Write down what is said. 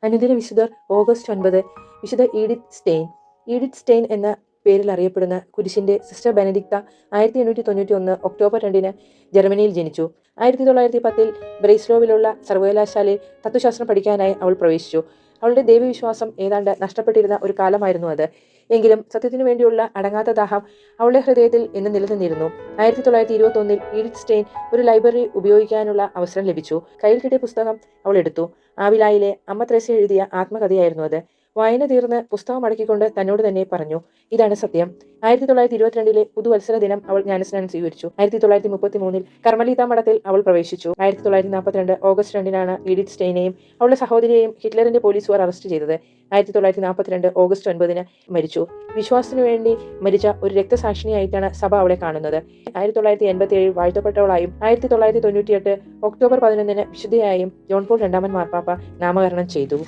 അനുദിന വിശുദ്ധർ ഓഗസ്റ്റ് 9 വിശുദ്ധ ഈഡിത്ത് സ്റ്റെയിൻ എന്ന പേരിൽ അറിയപ്പെടുന്ന കുരിശിന്റെ സിസ്റ്റർ ബെനഡിക്ത 1891 ഒക്ടോബർ 2 ജർമ്മനിയിൽ ജനിച്ചു. 1910 ബ്രേസ്ലോവിലുള്ള സർവകലാശാലയിൽ തത്വശാസ്ത്രം പഠിക്കാനായി അവൾ പ്രവേശിച്ചു. അവളുടെ ദൈവവിശ്വാസം ഏതാണ്ട് നഷ്ടപ്പെട്ടിരുന്ന ഒരു കാലമായിരുന്നു അത്. എങ്കിലും സത്യത്തിനു വേണ്ടിയുള്ള അടങ്ങാത്ത ദാഹം അവളുടെ ഹൃദയത്തിൽ എന്നും നിലനിന്നിരുന്നു. 1921 ഈഡിത്ത് സ്റ്റെയിൻ ഒരു ലൈബ്രറി ഉപയോഗിക്കാനുള്ള അവസരം ലഭിച്ചു. കയ്യിൽ കിട്ടിയ പുസ്തകം അവൾ എടുത്തു. ആവിലായിലെ അമ്മ ത്രേസ്യ എഴുതിയ ആത്മകഥയായിരുന്നു അത്. വായന തീർന്ന് പുസ്തകം മടക്കിക്കൊണ്ട് തന്നോട് തന്നെ പറഞ്ഞു, ഇതാണ് സത്യം. 1922 പുതുവത്സര ദിനം അവൾ ജ്ഞാനസ്നാനം സ്വീകരിച്ചു. 1933 കർമ്മലീത മഠത്തിൽ അവൾ പ്രവേശിച്ചു. 1942 ഓഗസ്റ്റ് 2 ഈഡിത്ത് സ്റ്റെയിനെയും അവളുടെ സഹോദരിയെയും ഹിറ്റ്ലറിന്റെ പോലീസുകാർ അറസ്റ്റ് ചെയ്തത്. 1942 ഓഗസ്റ്റ് 9 മരിച്ചു. വിശ്വാസത്തിനു വേണ്ടി മരിച്ച ഒരു രക്തസാക്ഷിണിയായിട്ടാണ് സഭ അവളെ കാണുന്നത്. 1987 വാഴ്ത്തപ്പെട്ടവളായും 1998 ഒക്ടോബർ 11 വിശുദ്ധയായും ജോൺ പോൾ II മാർപ്പാപ്പ നാമകരണം ചെയ്തു.